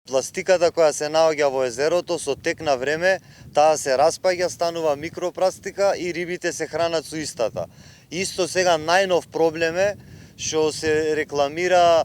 Пластиката која се наоѓа во езерото со тек на време, таа се распаѓа, станува микропластика и рибите се хранат со истата. Исто сега најнов проблем е што се рекламира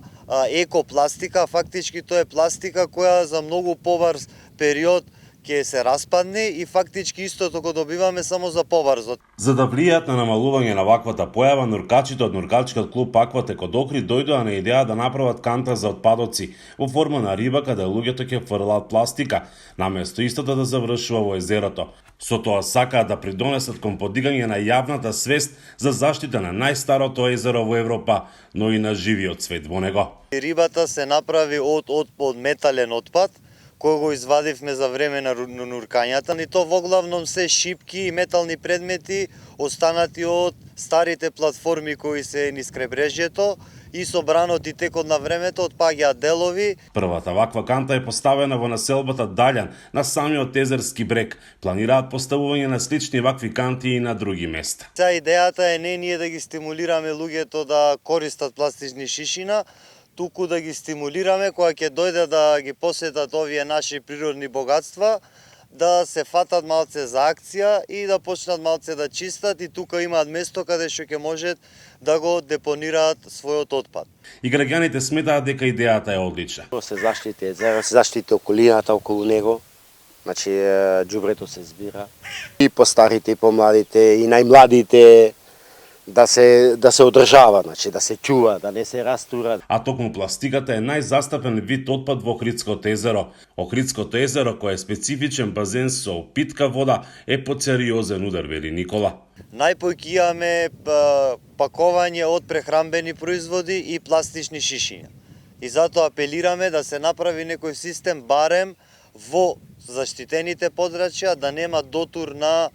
екопластика, фактички тоа е пластика која за многу побрз период ќе се распадне и фактички истото го добиваме само за побрзо. За да влијаат на намалување на ваквата појава, нуркачите од нуркачкиот клуб Акватек од Охрид дојдоа на идеја да направат канта за отпадоци во форма на риба каде луѓето ќе фрлаат пластика, наместо истото да завршува во езерото. Со тоа сакаат да придонесат кон подигање на јавната свест за заштита на најстарото езеро во Европа, но и на живиот свет во него. Рибата се направи од метален отпад, кој го извадивме за време на нуркањата, и то во главном се шипки и метални предмети останати од старите платформи кои се низ крайбрежјето и собрано и текот на времето отпаѓаат делови. Првата ваква канта е поставена во населбата Далјан на самиот езерски брег. Планираат поставување на слични вакви канти и на други места. Сега идејата е не ние да ги стимулираме луѓето да користат пластични шишина, туку да ги стимулираме кога ќе дојде да ги посетат овие наши природни богатства, да се фатат малце за акција и да почнат малце да чистат, и тука имаат место каде што ќе можат да го депонираат својот отпад. И граѓаните сметаат дека идејата е одлична. Се заштити езеро, се заштити околината околу него. Значи џубрето се збира. И постарите, и помладите, и најмладите да се одржава, значи да се чува, да не се растура. А токму пластиката е најзастапен вид отпад во Охридското езеро. Охридското езеро, кој е специфичен базен со питка вода, е под сериозен удар, вели Никола. Најпојки имаме пакување од прехранбени производи и пластични шишиња. И затоа апелираме да се направи некој систем барем во заштитените подрачја, да нема дотур на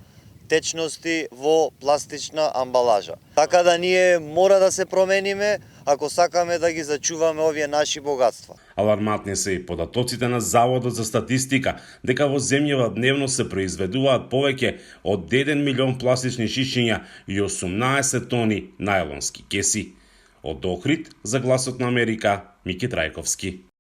течности во пластична амбалажа. Така да ние мора да се промениме ако сакаме да ги зачуваме овие наши богатства. Алармантни се и податоците на Заводот за статистика, дека во земјава дневно се произведуваат повеќе од 1 милион пластични шишиња и 18 тони најлонски кеси. Од Охрид, за Гласот на Америка, Мики Трајковски.